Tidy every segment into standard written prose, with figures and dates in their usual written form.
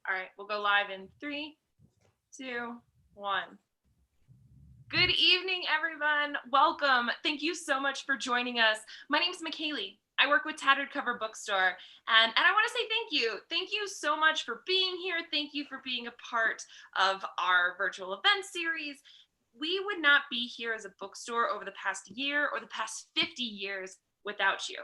All right, we'll go live in 3, 2, 1. Good evening, everyone. Welcome. Thank you so much for joining us. My name's McKaylee. I work with Tattered Cover Bookstore, and I want to say thank you. Thank you so much for being here. Thank you for being a part of our virtual event series. We would not be here as a bookstore over the past year or the past 50 years without you.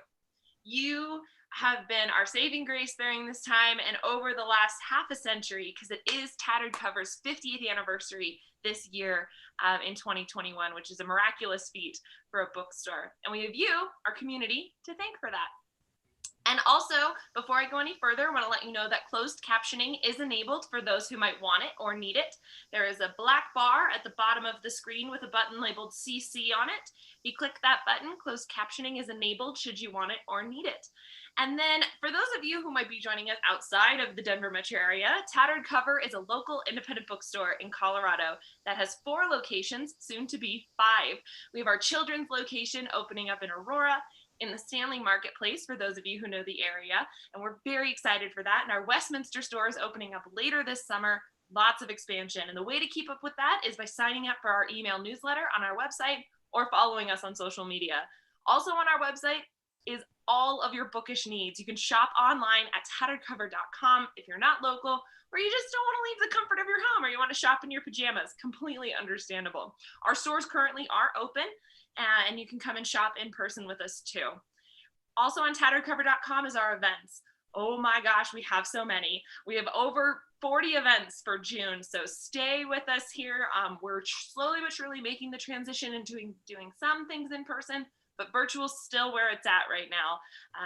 You have been our saving grace during this time and over the last half a century, because it is Tattered Cover's 50th anniversary this year in 2021, which is a miraculous feat for a bookstore. And we have you, our community, to thank for that. And also, before I go any further, I want to let you know that closed captioning is enabled for those who might want it or need it. There is a black bar at the bottom of the screen with a button labeled CC on it. If you click that button, closed captioning is enabled should you want it or need it. And then for those of you who might be joining us outside of the Denver metro area, Tattered Cover is a local independent bookstore in Colorado that has 4 locations, soon to be 5. We have our children's location opening up in Aurora, in the Stanley Marketplace, for those of you who know the area, and we're very excited for that. And our Westminster store is opening up later this summer. Lots of expansion. And the way to keep up with that is by signing up for our email newsletter on our website or following us on social media. Also on our website is all of your bookish needs. You can shop online at tatteredcover.com if you're not local, or you just don't want to leave the comfort of your home, or you want to shop in your pajamas. Completely understandable. Our stores currently are open, and you can come and shop in person with us too. Also on tatteredcover.com is our events. Oh my gosh, we have so many. We have over 40 events for June, so stay with us here. We're slowly but surely making the transition into doing some things in person, but virtual is still where it's at right now.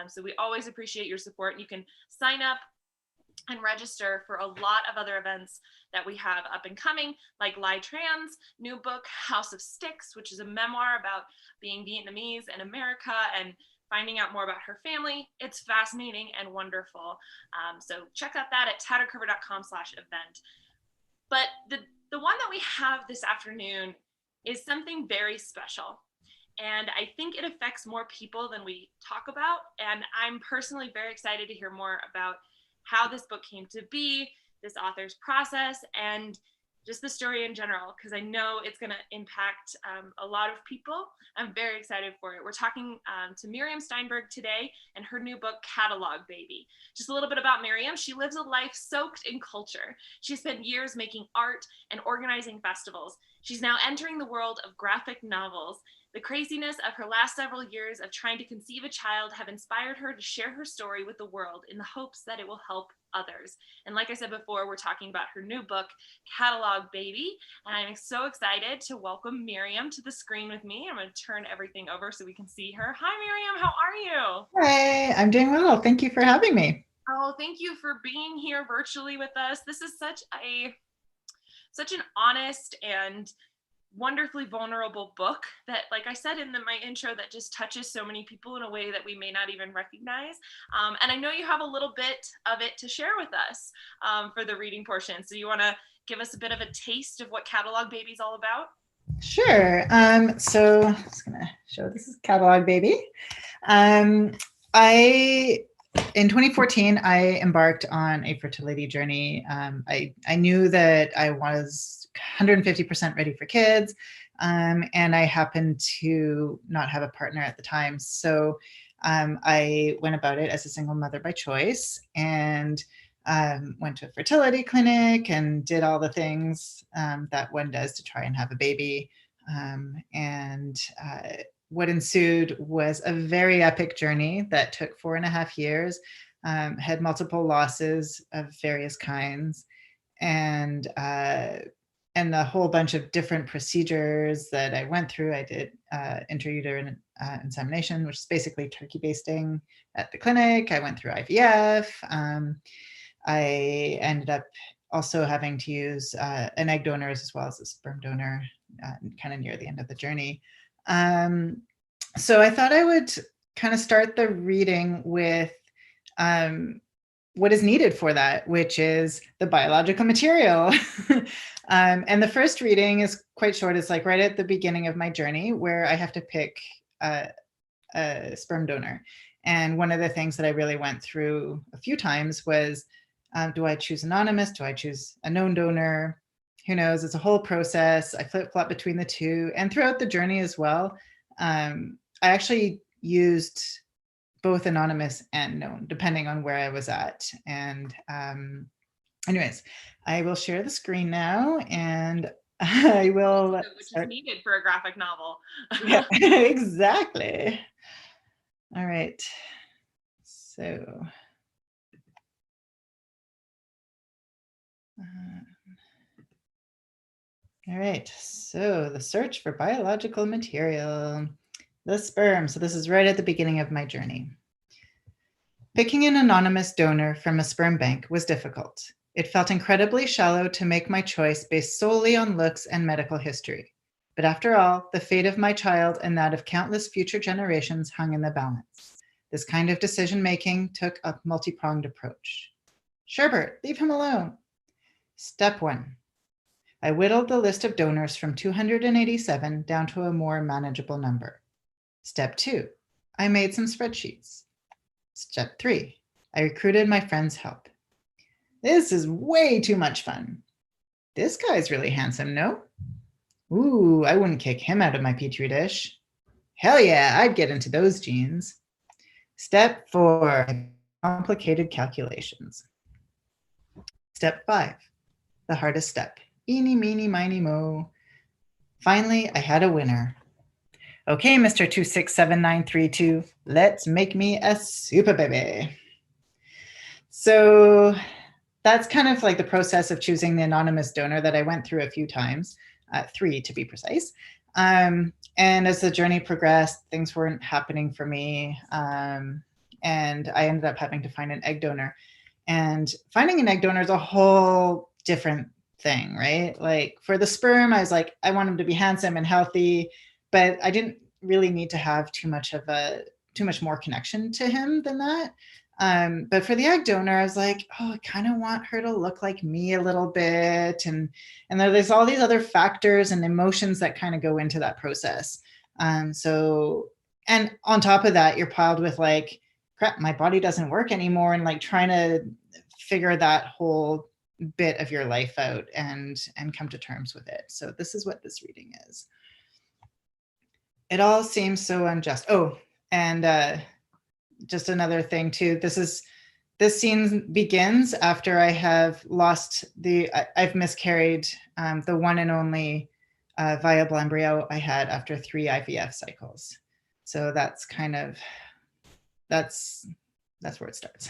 So we always appreciate your support. You can sign up and register for a lot of other events that we have up and coming, like Lai Tran's new book, House of Sticks, which is a memoir about being Vietnamese in America and finding out more about her family. It's fascinating and wonderful. So check out that at tatteredcover.com/event. But the one that we have this afternoon is something very special. And I think it affects more people than we talk about. And I'm personally very excited to hear more about how this book came to be, this author's process, and just the story in general, because I know it's going to impact a lot of people. I'm very excited for it. We're talking to Myriam Steinberg today and her new book, Catalogue Baby. Just a little bit about Myriam. She lives a life soaked in culture. She spent years making art and organizing festivals. She's now entering the world of graphic novels. The craziness of her last several years of trying to conceive a child have inspired her to share her story with the world in the hopes that it will help others. And like I said before, we're talking about her new book, Catalogue Baby. And I'm so excited to welcome Myriam to the screen with me. I'm going to turn everything over so we can see her. Hi, Myriam. How are you? Hi, I'm doing well. Thank you for having me. Oh, thank you for being here virtually with us. This is such an honest and wonderfully vulnerable book that, like I said in my intro, that just touches so many people in a way that we may not even recognize. And I know you have a little bit of it to share with us for the reading portion. So you want to give us a bit of a taste of what Catalogue Baby is all about? Sure. So I'm just going to show this is Catalogue Baby. In 2014, I embarked on a fertility journey. I knew that I was 150% ready for kids, and I happened to not have a partner at the time. So I went about it as a single mother by choice, and went to a fertility clinic and did all the things that one does to try and have a baby. What ensued was a very epic journey that took 4.5 years, had multiple losses of various kinds, and a whole bunch of different procedures that I went through. I did intrauterine insemination, which is basically turkey basting at the clinic. I went through IVF. I ended up also having to use an egg donor as well as a sperm donor kind of near the end of the journey. So I thought I would kind of start the reading with what is needed for that, which is the biological material. And the first reading is quite short. It's like right at the beginning of my journey where I have to pick a sperm donor. And one of the things that I really went through a few times was Do I choose anonymous? Do I choose a known donor? Who knows? It's a whole process. I flip-flop between the two. And throughout the journey as well, I actually used both anonymous and known, depending on where I was at. And anyways, I will share the screen now, and I will which is needed for a graphic novel. Yeah, exactly. All right. So all right, so the search for biological material, the sperm. So this is right at the beginning of my journey. Picking an anonymous donor from a sperm bank was difficult. It felt incredibly shallow to make my choice based solely on looks and medical history. But after all, the fate of my child and that of countless future generations hung in the balance. This kind of decision-making took a multi-pronged approach. Sherbert, leave him alone. Step 1. I whittled the list of donors from 287 down to a more manageable number. Step 2. I made some spreadsheets. Step 3. I recruited my friends' help. This is way too much fun. This guy's really handsome, no? Ooh, I wouldn't kick him out of my petri dish. Hell yeah, I'd get into those genes. Step 4. Complicated calculations. Step 5. The hardest step. Eeny, meeny, miny, mo. Finally, I had a winner. Okay, Mr. 267932, let's make me a super baby. So that's kind of like the process of choosing the anonymous donor that I went through a few times, 3 to be precise. And as the journey progressed, things weren't happening for me. And I ended up having to find an egg donor. And finding an egg donor is a whole different thing, right? Like for the sperm, I was like, I want him to be handsome and healthy, but I didn't really need to have too much more connection to him than that. But for the egg donor, I was like, oh, I kind of want her to look like me a little bit. And there's all these other factors and emotions that kind of go into that process. So, and on top of that, you're piled with like, crap, my body doesn't work anymore. And like trying to figure that whole bit of your life out and come to terms with it. So this is what this reading is. It all seems so unjust. Oh, and just another thing too. This scene begins after I have lost I've miscarried the one and only viable embryo I had after 3 IVF cycles. So that's kind of, that's where it starts.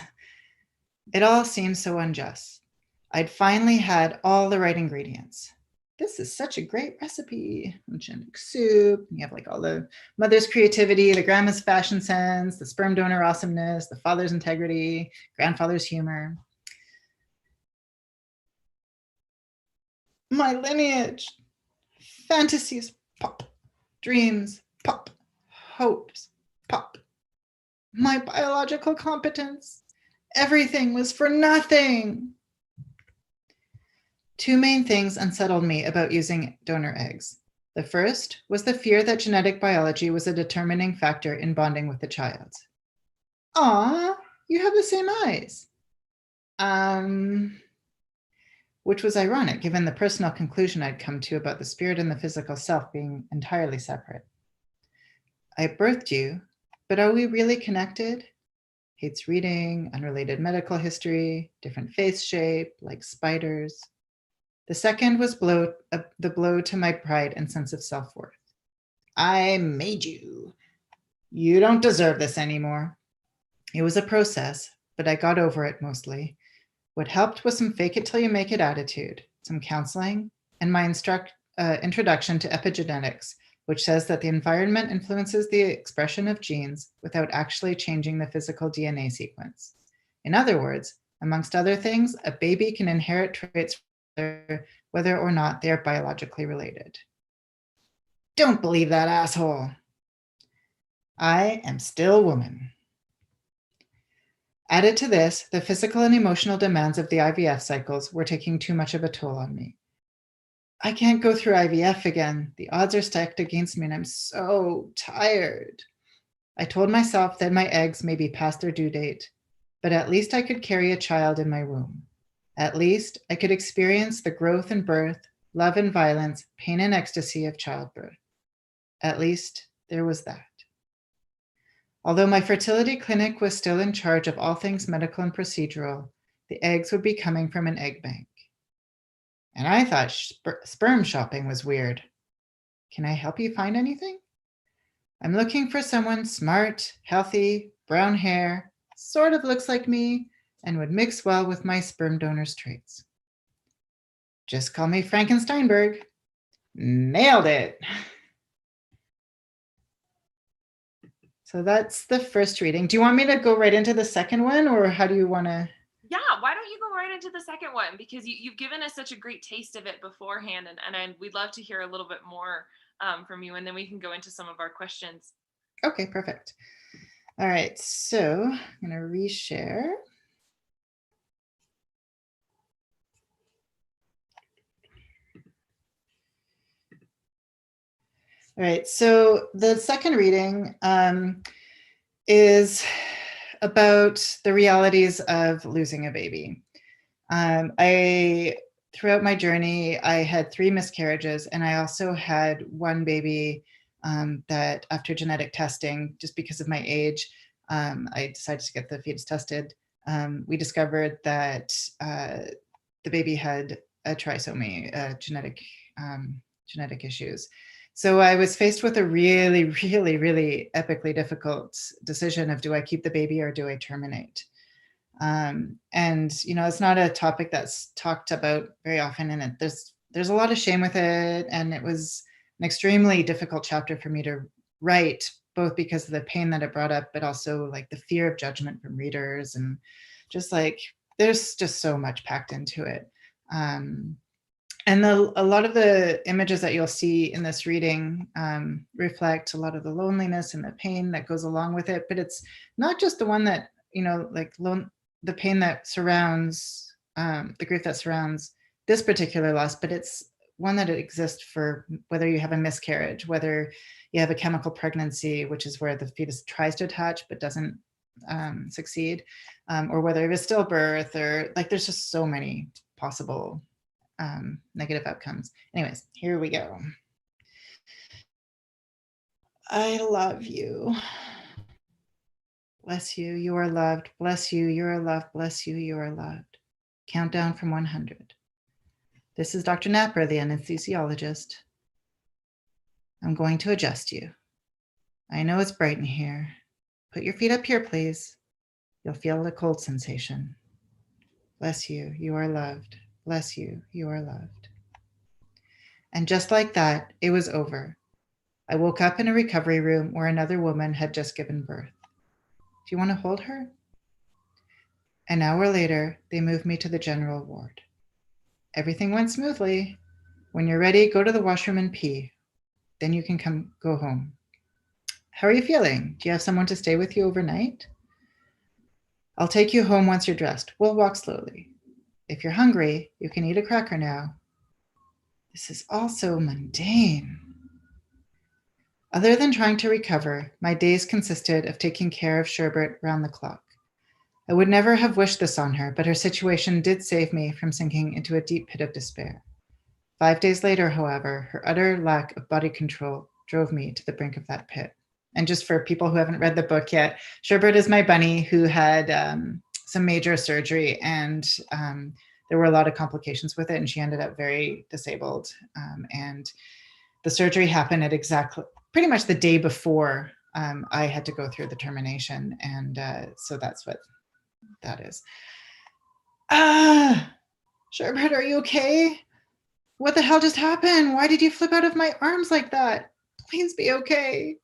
It all seems so unjust. I'd finally had all the right ingredients. This is such a great recipe. Genetic soup. You have like all the mother's creativity, the grandma's fashion sense, the sperm donor awesomeness, the father's integrity, grandfather's humor. My lineage. Fantasies pop. Dreams pop. Hopes pop. My biological competence. Everything was for nothing. 2 main things unsettled me about using donor eggs. The first was the fear that genetic biology was a determining factor in bonding with the child. Aw, you have the same eyes. Which was ironic given the personal conclusion I'd come to about the spirit and the physical self being entirely separate. I birthed you, but are we really connected? Hates reading, unrelated medical history, different face shape, like spiders. The second was the blow to my pride and sense of self-worth. I made you. You don't deserve this anymore. It was a process, but I got over it mostly. What helped was some fake it till you make it attitude, some counseling, and my introduction to epigenetics, which says that the environment influences the expression of genes without actually changing the physical DNA sequence. In other words, amongst other things, a baby can inherit traits whether or not they are biologically related. Don't believe that asshole. I am still woman. Added to this, the physical and emotional demands of the IVF cycles were taking too much of a toll on me. I can't go through IVF again. The odds are stacked against me and I'm so tired. I told myself that my eggs may be past their due date, but at least I could carry a child in my womb. At least I could experience the growth and birth, love and violence, pain and ecstasy of childbirth. At least there was that. Although my fertility clinic was still in charge of all things medical and procedural, the eggs would be coming from an egg bank. And I thought sperm shopping was weird. Can I help you find anything? I'm looking for someone smart, healthy, brown hair, sort of looks like me, and would mix well with my sperm donor's traits. Just call me Steinberg. Nailed it. So that's the first reading. Do you want me to go right into the second one, or how do you want to? Yeah, why don't you go right into the second one? Because you've given us such a great taste of it beforehand, and we'd love to hear a little bit more from you, and then we can go into some of our questions. Okay, perfect. All right, so I'm going to reshare. All right, so the second reading is about the realities of losing a baby. Throughout my journey, I had 3 miscarriages, and I also had one baby that after genetic testing, just because of my age, I decided to get the fetus tested. We discovered that the baby had a trisomy, genetic issues. So I was faced with a really, really, really epically difficult decision of, do I keep the baby or do I terminate? And it's not a topic that's talked about very often, and there's a lot of shame with it, and it was an extremely difficult chapter for me to write, both because of the pain that it brought up, but also like the fear of judgment from readers, and just like there's just so much packed into it. And a lot of the images that you'll see in this reading reflect a lot of the loneliness and the pain that goes along with it. But it's not just the one that, the pain that surrounds, the grief that surrounds this particular loss, but it's one that exists for whether you have a miscarriage, whether you have a chemical pregnancy, which is where the fetus tries to attach but doesn't succeed, or whether it was stillbirth, or like there's just so many possible negative outcomes. Anyways, here we go. I love you. Bless you, you are loved. Bless you, you are loved. Bless you, you are loved. Countdown from 100. This is Dr. Napper, the anesthesiologist. I'm going to adjust you. I know it's bright in here. Put your feet up here, please. You'll feel a cold sensation. Bless you, you are loved. Bless you, you are loved. And just like that, it was over. I woke up in a recovery room where another woman had just given birth. Do you want to hold her? An hour later, they moved me to the general ward. Everything went smoothly. When you're ready, go to the washroom and pee. Then you can go home. How are you feeling? Do you have someone to stay with you overnight? I'll take you home once you're dressed. We'll walk slowly. If you're hungry, you can eat a cracker now. This is all so mundane. Other than trying to recover, my days consisted of taking care of Sherbert round the clock. I would never have wished this on her, but her situation did save me from sinking into a deep pit of despair. 5 days later, however, her utter lack of body control drove me to the brink of that pit. And just for people who haven't read the book yet, Sherbert is my bunny who had some major surgery, and there were a lot of complications with it, and she ended up very disabled. And the surgery happened at pretty much the day before I had to go through the termination, and so that's what that is. Sherbert, are you okay? What the hell just happened? Why did you flip out of my arms like that? Please be okay.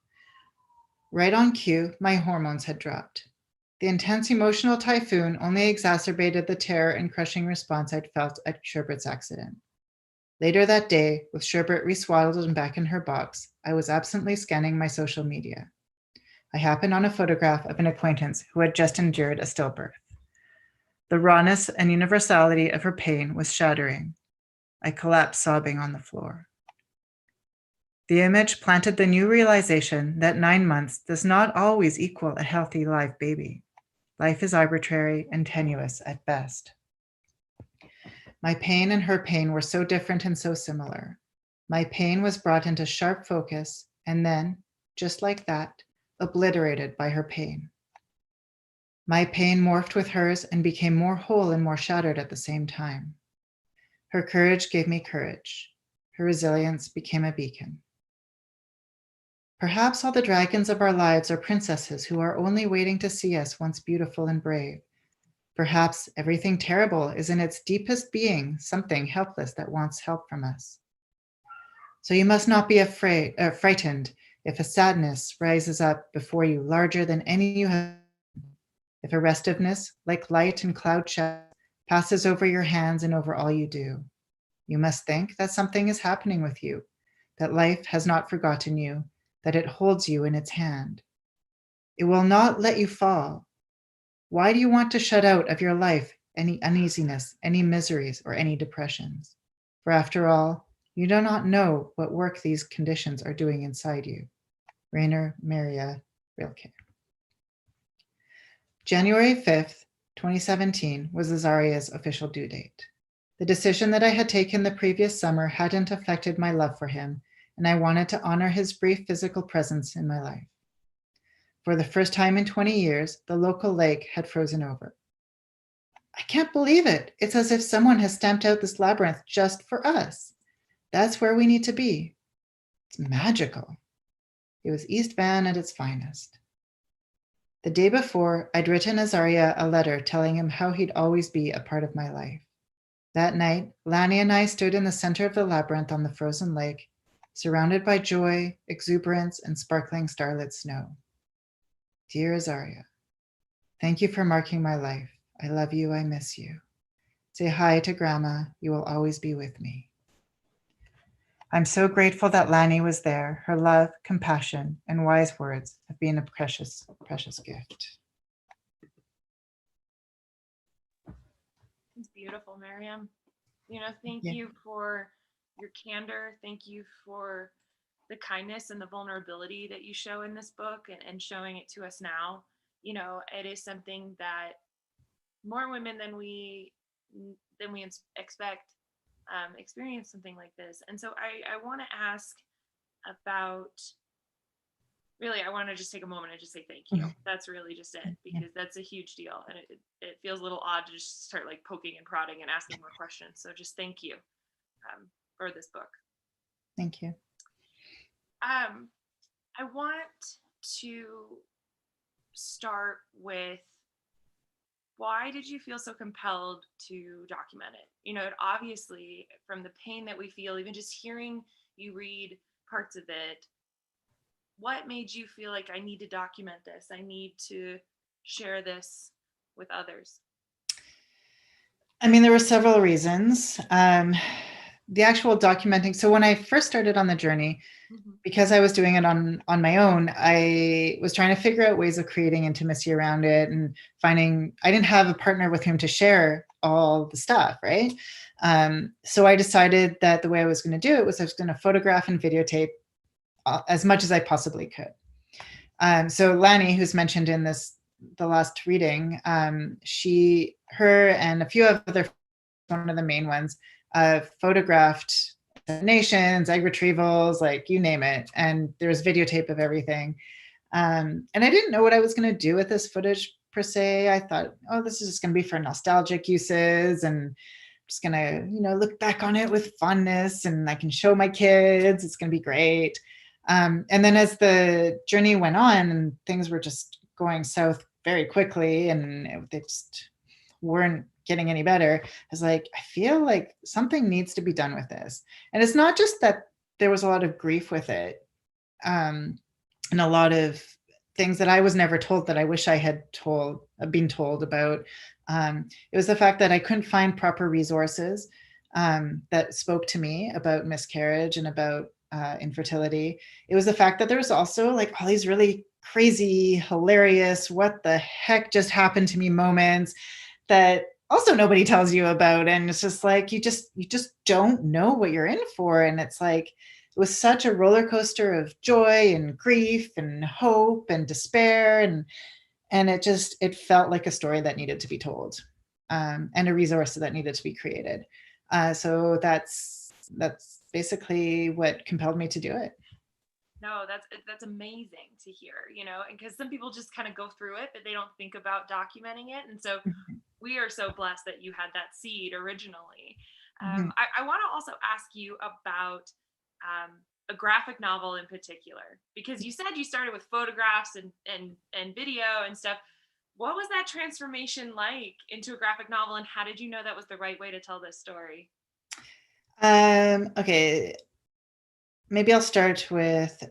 Right on cue, my hormones had dropped. The intense emotional typhoon only exacerbated the terror and crushing response I'd felt at Sherbert's accident. Later that day, with Sherbert reswaddled and back in her box, I was absently scanning my social media. I happened on a photograph of an acquaintance who had just endured a stillbirth. The rawness and universality of her pain was shattering. I collapsed sobbing on the floor. The image planted the new realization that 9 months does not always equal a healthy live baby. Life is arbitrary and tenuous at best. My pain and her pain were so different and so similar. My pain was brought into sharp focus and then, just like that, obliterated by her pain. My pain morphed with hers and became more whole and more shattered at the same time. Her courage gave me courage. Her resilience became a beacon. Perhaps all the dragons of our lives are princesses who are only waiting to see us once beautiful and brave. Perhaps everything terrible is in its deepest being something helpless that wants help from us. So you must not be frightened if a sadness rises up before you larger than any you have. If a restiveness, like light and cloud shadow, passes over your hands and over all you do, you must think that something is happening with you, that life has not forgotten you, that it holds you in its hand. It will not let you fall. Why do you want to shut out of your life any uneasiness, any miseries, or any depressions? For after all, you do not know what work these conditions are doing inside you. Rainer Maria Rilke. January 5th, 2017 was Azaria's official due date. The decision that I had taken the previous summer hadn't affected my love for him, and I wanted to honor his brief physical presence in my life. For the first time in 20 years, the local lake had frozen over. I can't believe it. It's as if someone has stamped out this labyrinth just for us. That's where we need to be. It's magical. It was East Van at its finest. The day before, I'd written Azaria a letter telling him how he'd always be a part of my life. That night, Lanny and I stood in the center of the labyrinth on the frozen lake, surrounded by joy, exuberance, and sparkling starlit snow. Dear Azaria, thank you for marking my life. I love you, I miss you. Say hi to Grandma, you will always be with me. I'm so grateful that Lanny was there. Her love, compassion, and wise words have been a precious, precious gift. It's beautiful, Myriam. Thank you for your candor. Thank you for the kindness and the vulnerability that you show in this book and showing it to us now. It is something that more women than we expect experience something like this. And so I want to ask about, really, I want to just take a moment and just say thank you. That's really just it, because that's a huge deal. And it feels a little odd to just start like poking and prodding and asking more questions. So just thank you for this book. Thank you. I want to start with, why did you feel so compelled to document it? It obviously, from the pain that we feel, even just hearing you read parts of it, what made you feel like, I need to document this? I need to share this with others? I mean, there were several reasons. The actual documenting. So when I first started on the journey, because I was doing it on my own, I was trying to figure out ways of creating intimacy around it and finding, I didn't have a partner with whom to share all the stuff, right? So I decided that the way I was going to do it was I was going to photograph and videotape as much as I possibly could. So Lanny, who's mentioned in the last reading, her and a few other, one of the main ones, photographed nations, egg retrievals, like you name it. And there's videotape of everything. And I didn't know what I was going to do with this footage per se. I thought, oh, this is just going to be for nostalgic uses, and I'm just going to, look back on it with fondness, and I can show my kids. It's going to be great. And then as the journey went on and things were just going south very quickly, and they just weren't getting any better, I was like, I feel like something needs to be done with this. And it's not just that there was a lot of grief with it, and a lot of things that I was never told that I wish I had been told about. It was the fact that I couldn't find proper resources that spoke to me about miscarriage and about infertility. It was the fact that there was also like all these really crazy, hilarious, what the heck just happened to me moments that also nobody tells you about. And it's just like, you just don't know what you're in for. And it's like, it was such a roller coaster of joy and grief and hope and despair. And it felt like a story that needed to be told, and a resource that needed to be created. So that's basically what compelled me to do it. No, that's amazing to hear, you know, and because some people just kind of go through it, but they don't think about documenting it. And so we are so blessed that you had that seed originally. Mm-hmm. I want to also ask you about a graphic novel in particular, because you said you started with photographs and video and stuff. What was that transformation like into a graphic novel, and how did you know that was the right way to tell this story? Okay, maybe I'll start with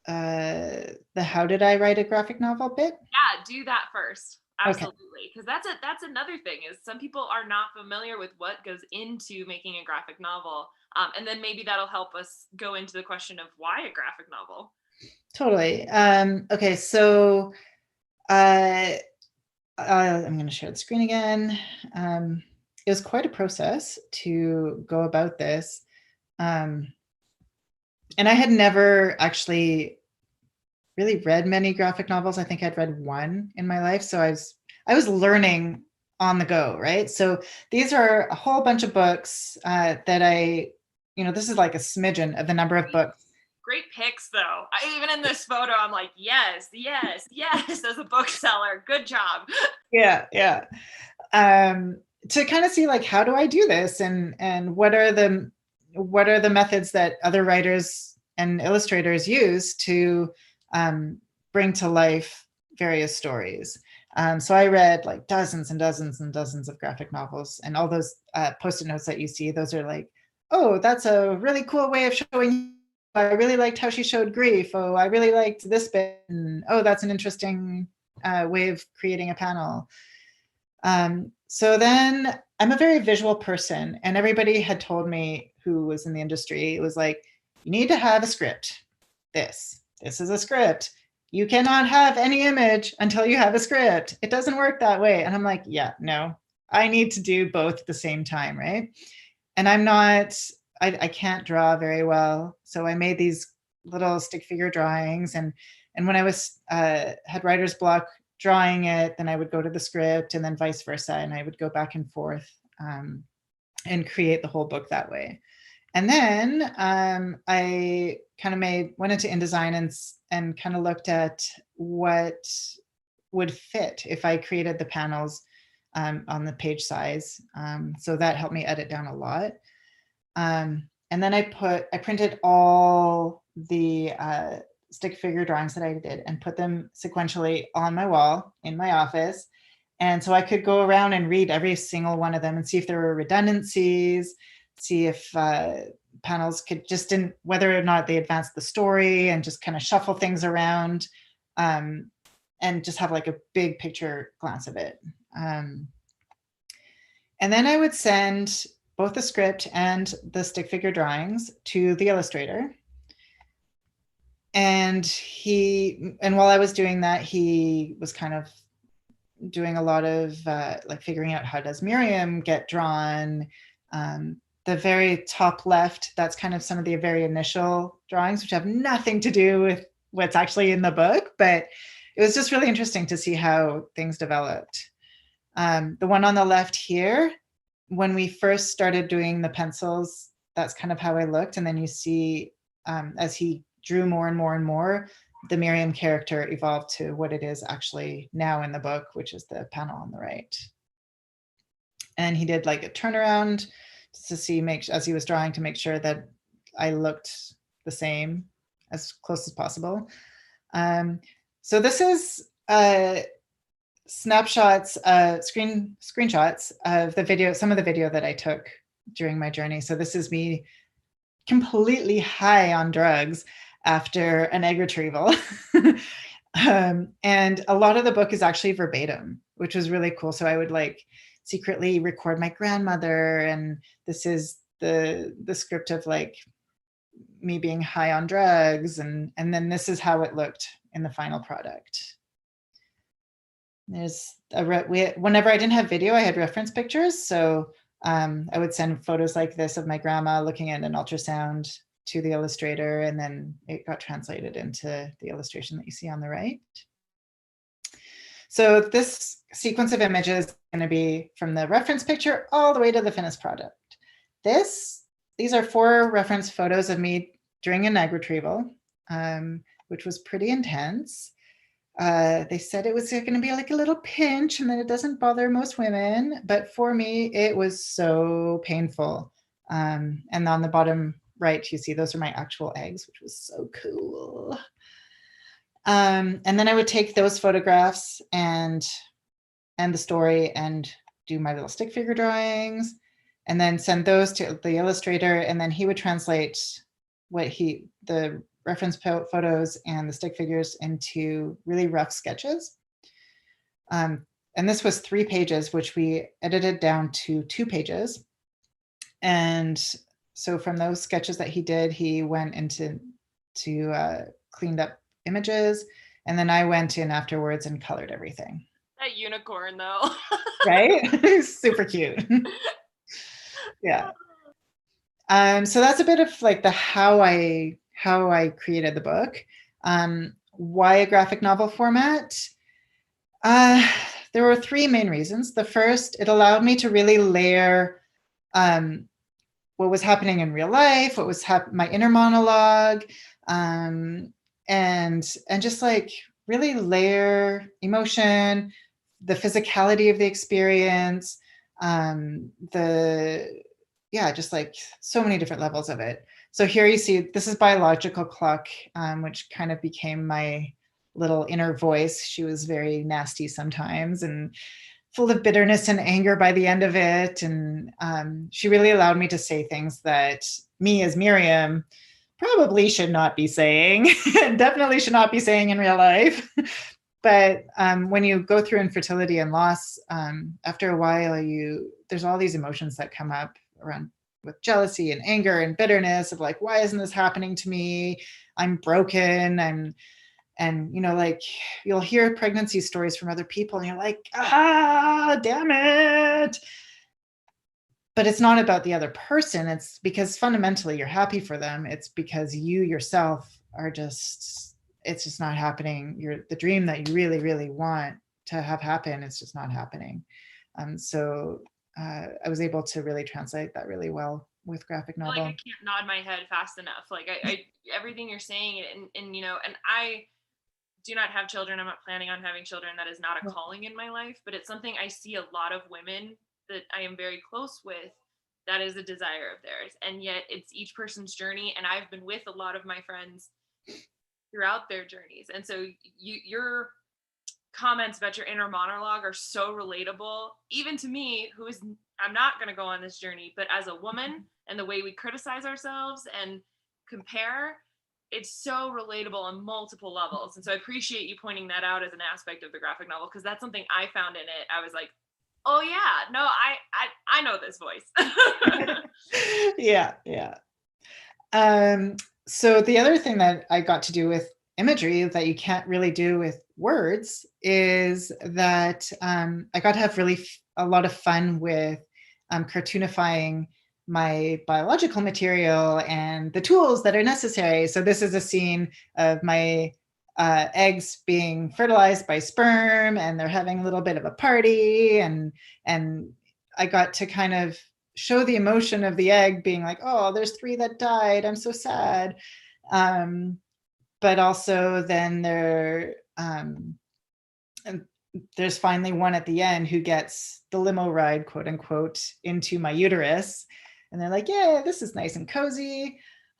the how did I write a graphic novel bit? Yeah, do that first. Okay. Absolutely. Because that's another thing is some people are not familiar with what goes into making a graphic novel. And then maybe that'll help us go into the question of why a graphic novel. Totally. Okay, so I'm going to share the screen again. It was quite a process to go about this. And I had never actually really read many graphic novels. I think I'd read one in my life. So I was learning on the go, right? So these are a whole bunch of books that this is like a smidgen of the number of books. Great picks, though. Even in this photo, I'm like, yes, yes, yes, as a bookseller. Good job. Yeah. To kind of see like, how do I do this? And what are the methods that other writers and illustrators use to bring to life various stories. So I read like dozens and dozens and dozens of graphic novels, and all those post-it notes that you see, those are like, oh, that's a really cool way of showing. I really liked how she showed grief. Oh, I really liked this bit. And, oh, that's an interesting way of creating a panel. So then I'm a very visual person, and everybody had told me who was in the industry, it was like, you need to have a script. This is a script. You cannot have any image until you have a script. It doesn't work that way. And I'm like, yeah, no, I need to do both at the same time, right? And I can't draw very well. So I made these little stick figure drawings. And when I was had writer's block drawing it, then I would go to the script, and then vice versa. And I would go back and forth and create the whole book that way. And then I kind of went into InDesign and kind of looked at what would fit if I created the panels on the page size. So that helped me edit down a lot. And then I printed all the stick figure drawings that I did and put them sequentially on my wall in my office. And so I could go around and read every single one of them and see if there were redundancies, see if panels whether or not they advanced the story, and just kind of shuffle things around and just have like a big picture glance of it. And then I would send both the script and the stick figure drawings to the illustrator. And while I was doing that, he was kind of doing a lot of like figuring out, how does Myriam get drawn? The very top left, that's kind of some of the very initial drawings, which have nothing to do with what's actually in the book, but it was just really interesting to see how things developed. The one on the left here, when we first started doing the pencils, that's kind of how I looked. And then you see, as he drew more and more and more, the Myriam character evolved to what it is actually now in the book, which is the panel on the right. And he did like a turnaround to see, as he was drawing, to make sure that I looked the same, as close as possible. So this is snapshots, screenshots of the video, some of the video that I took during my journey. So this is me completely high on drugs after an egg retrieval. And a lot of the book is actually verbatim, which was really cool. So I would like secretly record my grandmother, and this is the script of like me being high on drugs, and then this is how it looked in the final product. Whenever I didn't have video, I had reference pictures. So I would send photos like this of my grandma looking at an ultrasound to the illustrator, and then it got translated into the illustration that you see on the right. So this sequence of images is going to be from the reference picture all the way to the finished product. these are 4 reference photos of me during an egg retrieval, which was pretty intense. They said it was going to be like a little pinch and that it doesn't bother most women, but for me, it was so painful. And on the bottom right, you see those are my actual eggs, which was so cool. And then I would take those photographs and the story and do my little stick figure drawings, and then send those to the illustrator, and then he would translate the reference photos and the stick figures into really rough sketches. And this was 3 pages, which we edited down to 2 pages. And so from those sketches that he did, he went into cleaned up images, and then I went in afterwards and colored everything. That unicorn though. Right? Super cute. Yeah. So that's a bit of like the how I created the book. Why a graphic novel format? There were 3 main reasons. The first, it allowed me to really layer what was happening in real life, what was my inner monologue, and just like really layer emotion, the physicality of the experience, just like so many different levels of it. So here you see, this is biological clock, which kind of became my little inner voice. She was very nasty sometimes and full of bitterness and anger by the end of it. And she really allowed me to say things that me as Myriam probably should not be saying, and definitely should not be saying in real life. But when you go through infertility and loss, after a while, there's all these emotions that come up around with jealousy and anger and bitterness of like, why isn't this happening to me? I'm broken. And like you'll hear pregnancy stories from other people and you're like, damn it. But it's not about the other person. It's because fundamentally you're happy for them. It's because you yourself are it's just not happening. The dream that you really, really want to have happen, it's just not happening. So I was able to really translate that really well with graphic novel. Like I can't nod my head fast enough. Like I everything you're saying, and and I do not have children. I'm not planning on having children. That is not a calling in my life, but it's something I see a lot of women that I am very close with, that is a desire of theirs. And yet it's each person's journey. And I've been with a lot of my friends throughout their journeys. And so your comments about your inner monologue are so relatable, even to me, I'm not going to go on this journey, but as a woman and the way we criticize ourselves and compare, it's so relatable on multiple levels. And so I appreciate you pointing that out as an aspect of the graphic novel, because that's something I found in it. I was like, oh yeah, no, I know this voice. Yeah. So the other thing that I got to do with imagery that you can't really do with words is that I got to have really a lot of fun with cartoonifying my biological material and the tools that are necessary. So this is a scene of my eggs being fertilized by sperm, and they're having a little bit of a party, and I got to kind of show the emotion of the egg being like, oh, there's 3 that died, I'm so sad. But also then there's finally one at the end who gets the limo ride, quote unquote, into my uterus. And they're like, yeah, this is nice and cozy.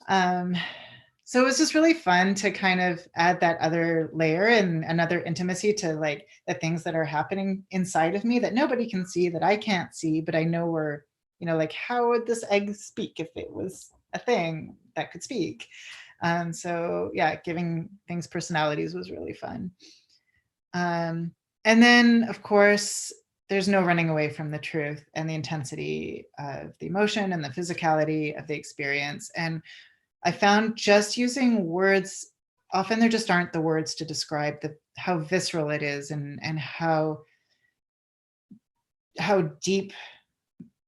So it was just really fun to kind of add that other layer and another intimacy to like the things that are happening inside of me that nobody can see, that I can't see, but I know were, like, how would this egg speak if it was a thing that could speak? So yeah, giving things personalities was really fun. And then of course, there's no running away from the truth and the intensity of the emotion and the physicality of the experience. And I found just using words, often there just aren't the words to describe how visceral it is and how deep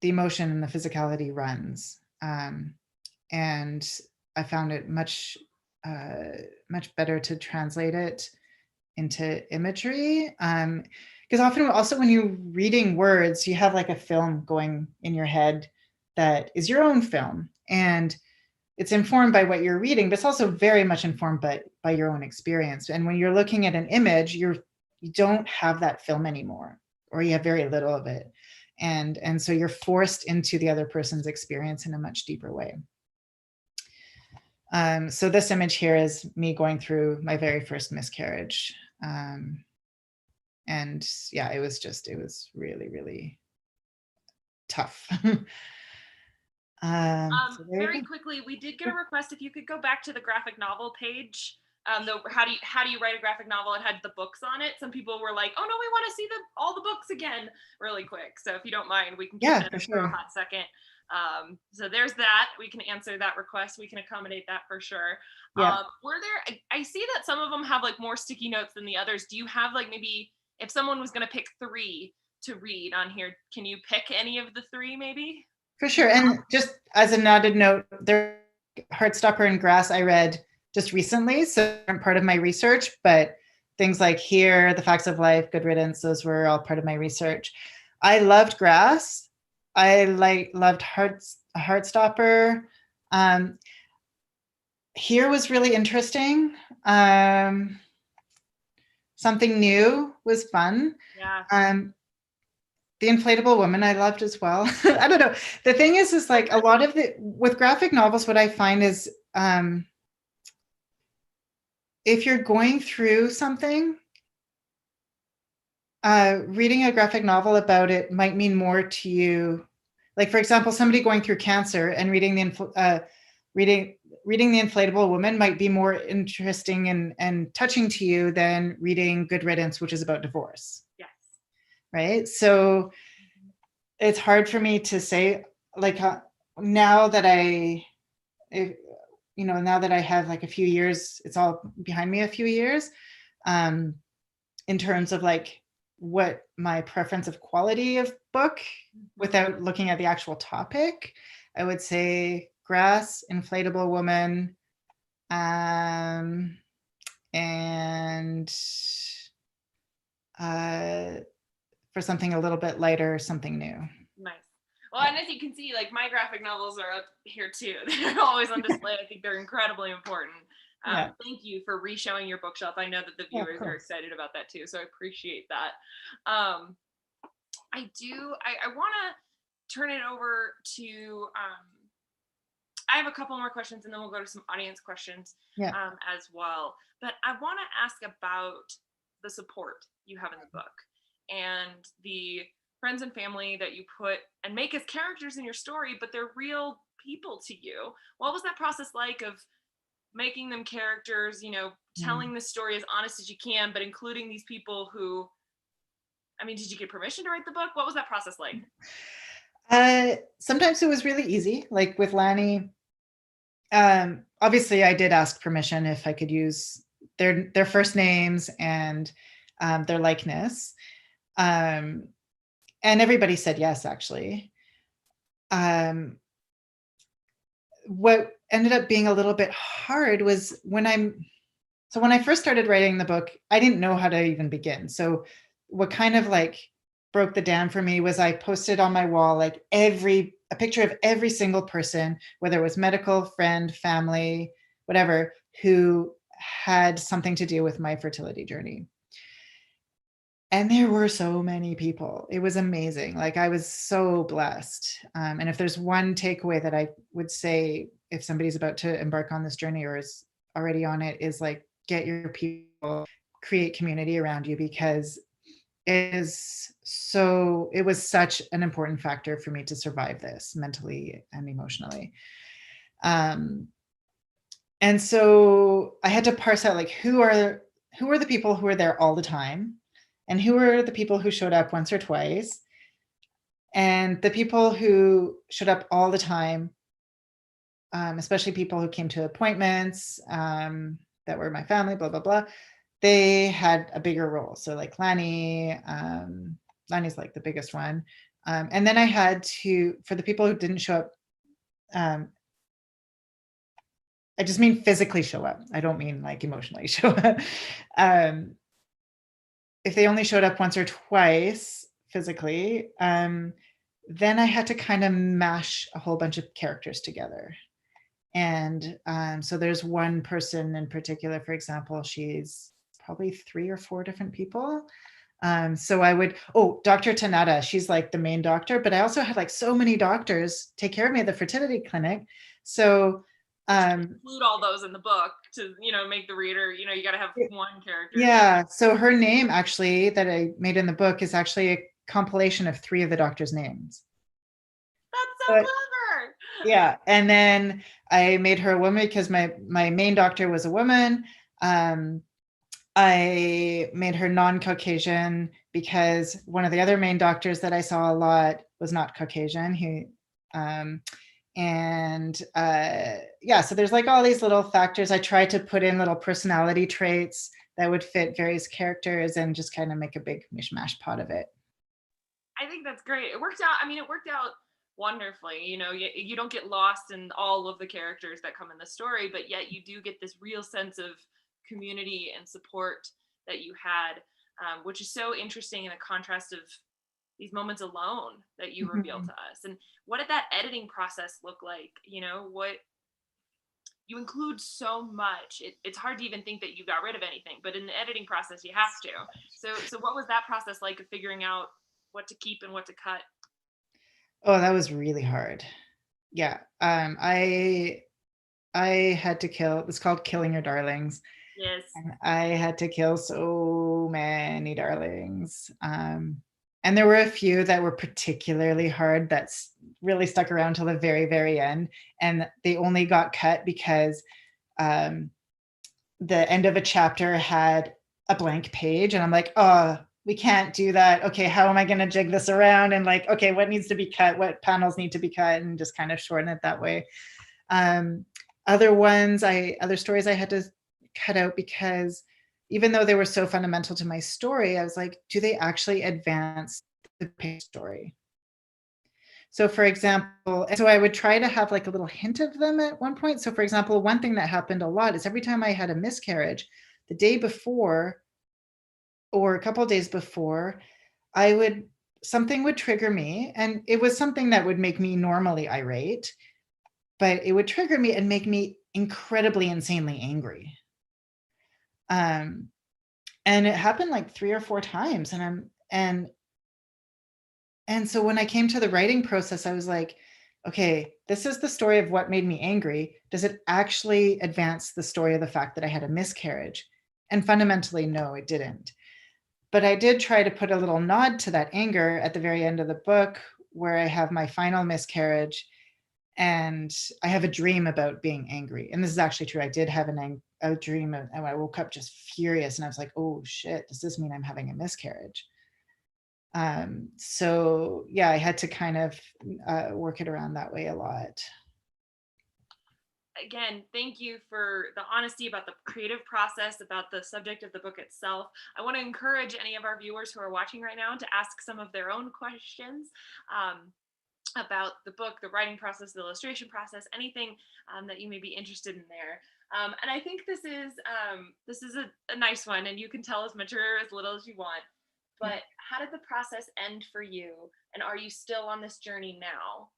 the emotion and the physicality runs. And I found it much better to translate it into imagery. Because often also when you're reading words, you have like a film going in your head that is your own film. And it's informed by what you're reading, but it's also very much informed by your own experience. And when you're looking at an image, you don't have that film anymore, or you have very little of it. And so you're forced into the other person's experience in a much deeper way. So this image here is me going through my very first miscarriage. And yeah, it was really, really tough. Very quickly, we did get a request if you could go back to the graphic novel page. How do you write a graphic novel? It had the books on it. Some people were like, "Oh no, we want to see all the books again," really quick. So if you don't mind, we can keep that for a hot second. So there's that. We can answer that request. We can accommodate that for sure. Yeah. I see that some of them have like more sticky notes than the others. Do you have like, maybe if someone was going to pick 3 to read on here, can you pick any of the 3 maybe? For sure. And just as an added note, Heartstopper and Grass I read just recently, so they're part of my research, but things like Here, The Facts of Life, Good Riddance, those were all part of my research. I loved Grass. I loved Heartstopper. Here was really interesting. Something New was fun. Yeah. The Inflatable Woman I loved as well. I don't know. The thing is like a lot of with graphic novels, what I find is if you're going through something, reading a graphic novel about it might mean more to you. Like, for example, somebody going through cancer and reading the Inflatable Woman might be more interesting and touching to you than reading Good Riddance, which is about divorce. Yes. Right. So it's hard for me to say, like, now that I have like a few years, it's all behind me a few years, in terms of like what my preference of quality of book without looking at the actual topic, I would say Grass, Inflatable Woman, and for something a little bit lighter, Something New. Nice. Well, and as you can see, like, my graphic novels are up here too. They're always on display. I think they're incredibly important. Thank you for re-showing your bookshelf. I know that the viewers are excited about that too, so I appreciate that. I want to turn it over to, I have a couple more questions and then we'll go to some audience questions as well. But I want to ask about the support you have in the book and the friends and family that you put and make as characters in your story, but they're real people to you. What was that process like of making them characters, telling the story as honest as you can, but including these people who, did you get permission to write the book? What was that process like? Sometimes it was really easy, like with Lanny. Obviously I did ask permission if I could use their first names and their likeness. And everybody said yes, actually. What ended up being a little bit hard was when I first started writing the book, I didn't know how to even begin. So what kind of like broke the dam for me was I posted on my wall like a picture of every single person, whether it was medical, friend, family, whatever, who had something to do with my fertility journey. And there were so many people. It was amazing. Like, I was so blessed. And if there's one takeaway that I would say, if somebody's about to embark on this journey or is already on it, is like, get your people, create community around you, because it was such an important factor for me to survive this mentally and emotionally. And so I had to parse out like, who are the people who are there all the time? And who are the people who showed up once or twice? And the people who showed up all the time, especially people who came to appointments that were my family, blah, blah, blah, they had a bigger role. So like Lanny's like the biggest one. And then I had to, for the people who didn't show up, I just mean physically show up. I don't mean like emotionally show up. If they only showed up once or twice physically, then I had to kind of mash a whole bunch of characters together. And so there's one person in particular, for example, she's probably 3 or 4 different people. So I would, Dr. Tanada, she's like the main doctor, but I also had like so many doctors take care of me at the fertility clinic. So include all those in the book to, make the reader, you got to have one character. Yeah. So her name actually that I made in the book is actually a compilation of 3 of the doctors' names. That's so clever. Yeah. And then I made her a woman because my main doctor was a woman. I made her non-Caucasian because one of the other main doctors that I saw a lot was not Caucasian. So there's like all these little factors. I tried to put in little personality traits that would fit various characters and just kind of make a big mishmash pot of it. I think that's great. It worked out. I mean, it worked out wonderfully. You don't get lost in all of the characters that come in the story, but yet you do get this real sense of community and support that you had, which is so interesting in a contrast of these moments alone that you reveal to us. And what did that editing process look like? What you include so much. It's hard to even think that you got rid of anything, but in the editing process, you have to. So what was that process like of figuring out what to keep and what to cut? Oh, that was really hard. Yeah. I had to kill, it's called Killing Your Darlings. Yes. And I had to kill so many darlings. And there were a few that were particularly hard that really stuck around till the very, very end. And they only got cut because the end of a chapter had a blank page. And I'm like, oh, we can't do that. Okay, how am I going to jig this around? And like, okay, what needs to be cut? What panels need to be cut? And just kind of shorten it that way. Other stories I had to cut out because even though they were so fundamental to my story, I was like, do they actually advance the story? So for example, so I would try to have like a little hint of them at one point. So for example, one thing that happened a lot is every time I had a miscarriage, the day before or a couple of days before, something would trigger me. And it was something that would make me normally irate, but it would trigger me and make me incredibly, insanely angry. And it happened like 3 or 4 times. And so when I came to the writing process, I was like, okay, this is the story of what made me angry. Does it actually advance the story of the fact that I had a miscarriage? And fundamentally, no, it didn't. But I did try to put a little nod to that anger at the very end of the book, where I have my final miscarriage and I have a dream about being angry. And this is actually true. I did have a dream and I woke up just furious and I was like, oh shit, does this mean I'm having a miscarriage? So yeah, I had to kind of work it around that way a lot. Again, thank you for the honesty about the creative process, about the subject of the book itself. I want to encourage any of our viewers who are watching right now to ask some of their own questions about the book, the writing process, the illustration process, anything that you may be interested in there. And I think this is a nice one, and you can tell as much or as little as you want. But how did the process end for you? And are you still on this journey now?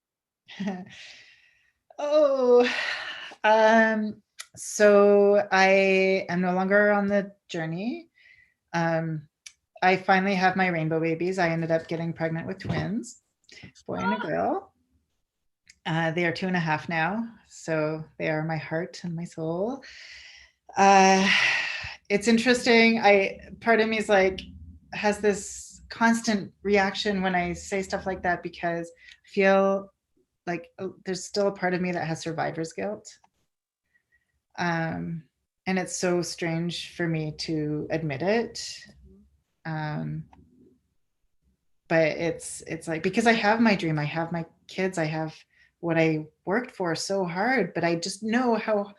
So I am no longer on the journey. I finally have my rainbow babies. I ended up getting pregnant with twins, boy and a girl. They are 2.5 now, so they are my heart and my soul. It's interesting. Part of me is like, has this constant reaction when I say stuff like that, because I feel like there's still a part of me that has survivor's guilt. And it's so strange for me to admit it. But it's like, because I have my dream, I have my kids, I have what I worked for so hard, but I just know how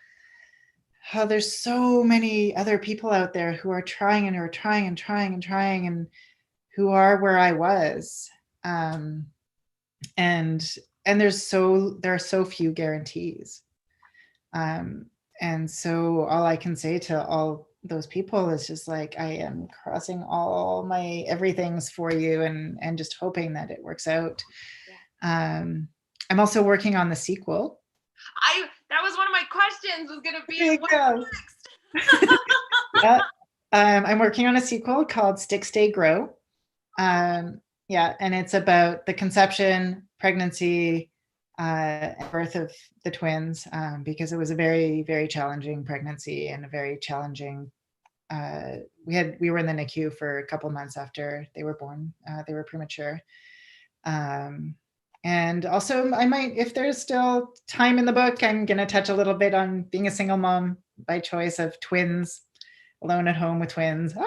there's so many other people out there who are trying and who are trying and trying and trying and who are where I was. And there are so few guarantees. And so all I can say to all those people is just like, I am crossing all my everythings for you and just hoping that it works out. I'm also working on the sequel. That was one of my questions, was going to be There you go. next. Yeah. I'm working on a sequel called Stick, Stay, Grow. Yeah, and it's about the conception, pregnancy, birth of the twins, because it was a very, very challenging pregnancy and a very challenging. We were in the NICU for a couple months after they were born. They were premature. And also, I might, if there's still time in the book, I'm going to touch a little bit on being a single mom by choice of twins, alone at home with twins. Well,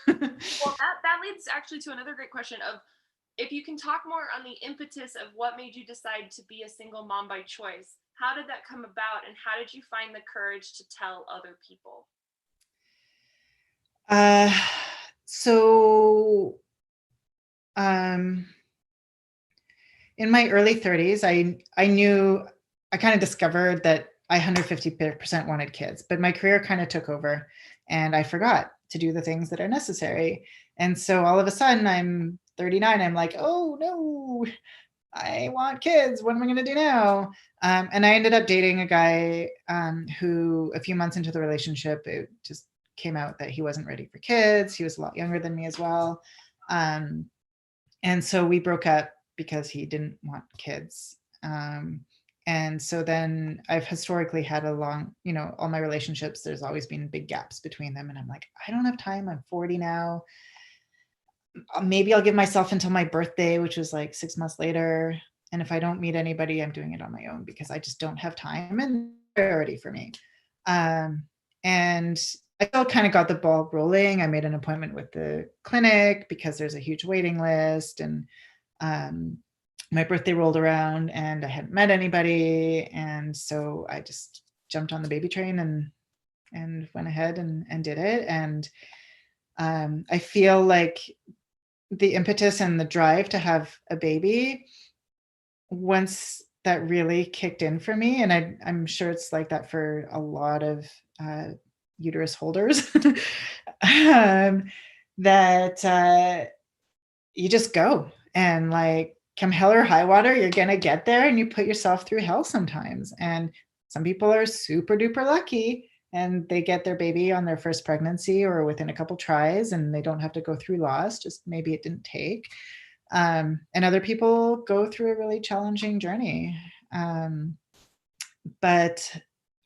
that leads actually to another great question of, if you can talk more on the impetus of what made you decide to be a single mom by choice. How did that come about, and how did you find the courage to tell other people? So in my early 30s, I knew, I kind of discovered that I 150% wanted kids, but my career kind of took over and I forgot to do the things that are necessary. And so all of a sudden I'm 39, I'm like, oh no, I want kids. What am I going to do now? And I ended up dating a guy who, a few months into the relationship, it just came out that he wasn't ready for kids. He was a lot younger than me as well. And so we broke up because he didn't want kids. And so then I've historically had a long, all my relationships, there's always been big gaps between them. And I'm like, I don't have time. I'm 40 now. Maybe I'll give myself until my birthday, which was like 6 months later. And if I don't meet anybody, I'm doing it on my own because I just don't have time and priority for me. And I still kind of got the ball rolling. I made an appointment with the clinic because there's a huge waiting list, and my birthday rolled around and I hadn't met anybody. And so I just jumped on the baby train and went ahead and did it. And I feel like the impetus and the drive to have a baby, once that really kicked in for me, and I'm sure it's like that for a lot of uterus holders, that you just go, and like, come hell or high water, you're gonna get there, and you put yourself through hell sometimes. And some people are super duper lucky and they get their baby on their first pregnancy or within a couple tries, and they don't have to go through loss, just maybe it didn't take. And other people go through a really challenging journey. But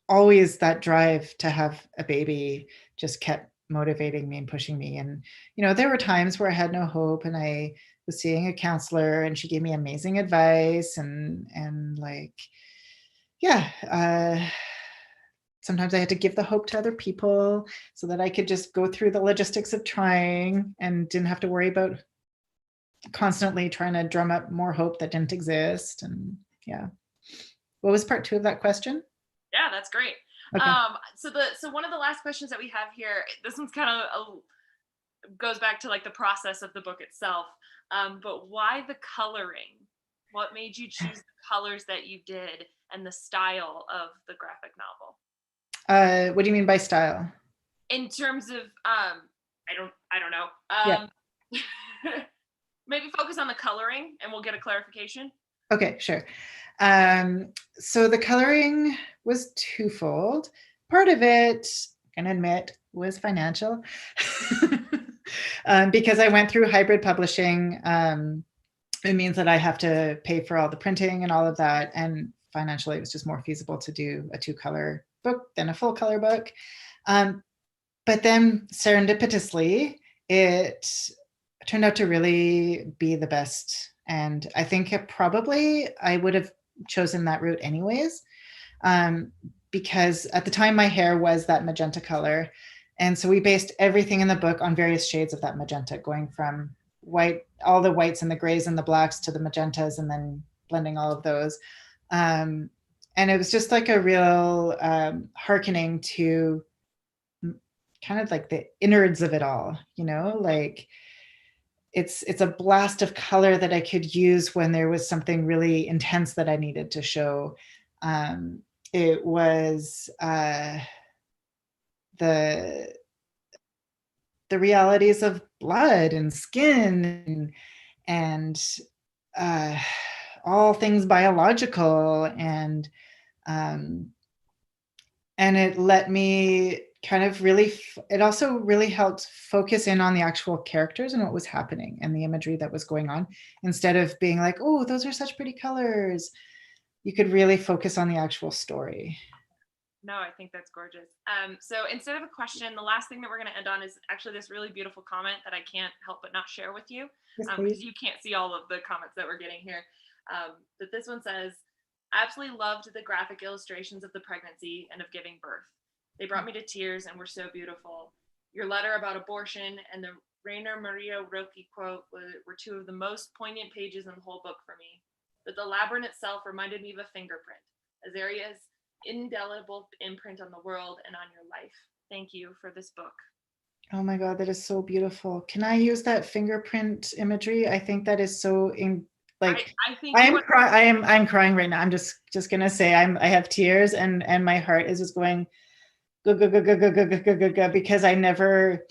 always that drive to have a baby just kept motivating me and pushing me. And, there were times where I had no hope, and I was seeing a counselor and she gave me amazing advice, and like, yeah, sometimes I had to give the hope to other people so that I could just go through the logistics of trying and didn't have to worry about constantly trying to drum up more hope that didn't exist. And yeah. What was part 2 of that question? Yeah, that's great. Okay. So one of the last questions that we have here, this one's kind of goes back to like the process of the book itself. But why the coloring? What made you choose the colors that you did and the style of the graphic novel? What do you mean by style? In terms of, I don't know. Yeah. Maybe focus on the coloring and we'll get a clarification. Okay, sure. So the coloring was twofold. Part of it, I can admit, was financial. Because I went through hybrid publishing. It means that I have to pay for all the printing and all of that. And financially, it was just more feasible to do a 2-color book than a full color book. But then serendipitously, it turned out to really be the best. And I think I would have chosen that route anyways, because at the time my hair was that magenta color. And so we based everything in the book on various shades of that magenta, going from white, all the whites and the grays and the blacks, to the magentas, and then blending all of those. And it was just like a real hearkening to kind of like the innards of it all, like it's a blast of color that I could use when there was something really intense that I needed to show. It was the realities of blood and skin and all things biological, and it let me kind of really, it also really helped focus in on the actual characters and what was happening and the imagery that was going on, instead of being like, oh, those are such pretty colors. You could really focus on the actual story. No, I think that's gorgeous. So instead of a question, the last thing that we're going to end on is actually this really beautiful comment that I can't help but not share with you, because you can't see all of the comments that we're getting here. But this one says, I absolutely loved the graphic illustrations of the pregnancy and of giving birth. They brought me to tears and were so beautiful. Your letter about abortion and the Rainer Maria Rilke quote were two of the most poignant pages in the whole book for me. But the labyrinth itself reminded me of a fingerprint, Azaria's indelible imprint on the world and on your life. Thank you for this book. Oh my God, that is so beautiful. Can I use that fingerprint imagery? I think that is so like, I think I'm crying right now. I'm just gonna say I have tears, and my heart is just going go go go go go go go go go go, because I've never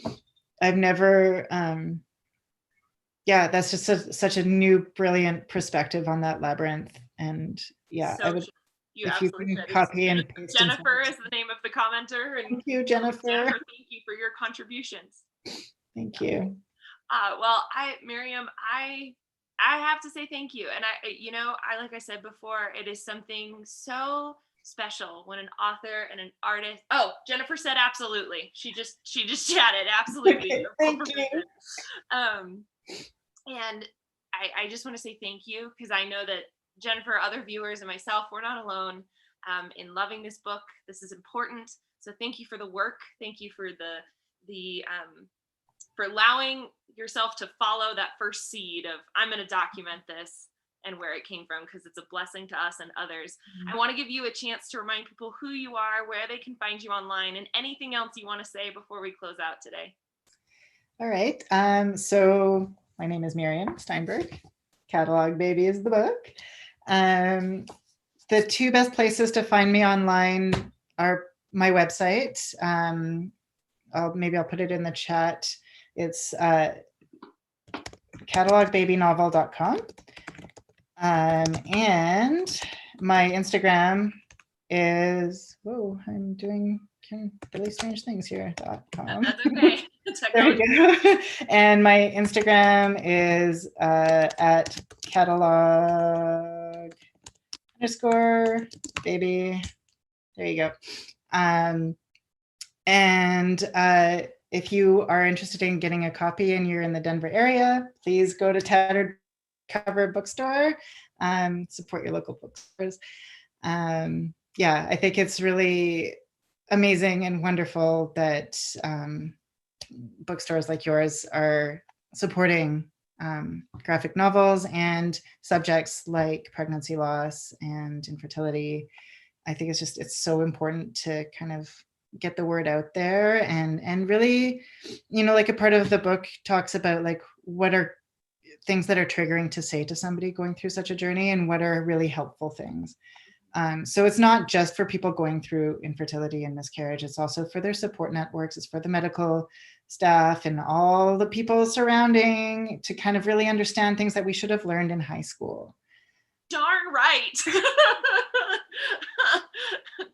yeah, that's just such a new brilliant perspective on that labyrinth. And yeah, so I would, if you can copy and paste. Jennifer is the name of the commenter. And thank you, Jennifer. Jennifer, thank you for your contributions. Thank you. Well, Myriam, I have to say thank you. And like I said before, it is something so special when an author and an artist. Oh, Jennifer said absolutely. She just chatted absolutely. Okay, thank you. And I just want to say thank you, because I know that Jennifer, other viewers, and myself, we're not alone in loving this book. This is important. So thank you for the work. Thank you for for allowing yourself to follow that first seed of, I'm going to document this and where it came from, because it's a blessing to us and others. I want to give you a chance to remind people who you are, where they can find you online, and anything else you want to say before we close out today. All right. So my name is Myriam Steinberg. Catalogue Baby is the book. The two best places to find me online are my website. Maybe I'll put it in the chat. It's cataloguebabynovel.com. And my Instagram is, I'm doing really strange things here. That's okay. There we go. And my Instagram is at catalogue_baby. There you go. And if you are interested in getting a copy and you're in the Denver area, please go to Tattered Cover Bookstore. Support your local bookstores. Yeah, I think it's really amazing and wonderful that bookstores like yours are supporting graphic novels and subjects like pregnancy loss and infertility. I think it's so important to kind of get the word out there, and really, like a part of the book talks about like what are things that are triggering to say to somebody going through such a journey, and what are really helpful things. So it's not just for people going through infertility and miscarriage, it's also for their support networks, it's for the medical staff and all the people surrounding, to kind of really understand things that we should have learned in high school. Darn right.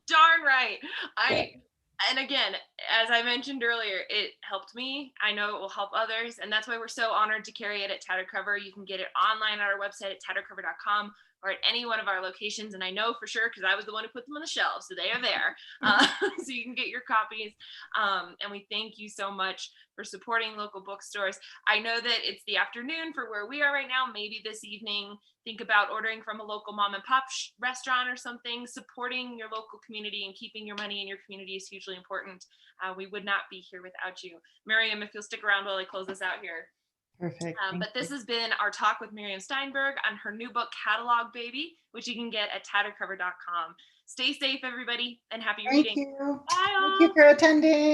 Darn right. And again, as I mentioned earlier, it helped me. I know it will help others. And that's why we're so honored to carry it at Tattered Cover. You can get it online at our website at tatteredcover.com or at any one of our locations. And I know for sure, because I was the one who put them on the shelves, so they are there. So you can get your copies. And we thank you so much for supporting local bookstores. I know that it's the afternoon for where we are right now. Maybe this evening, think about ordering from a local mom and pop restaurant or something. Supporting your local community and keeping your money in your community is hugely important. We would not be here without you. Myriam, if you'll stick around while I close this out here. Perfect. But this has been our talk with Myriam Steinberg on her new book, Catalogue Baby, which you can get at tatteredcover.com. Stay safe, everybody, and happy reading. Thank you. Bye. Thank you for attending.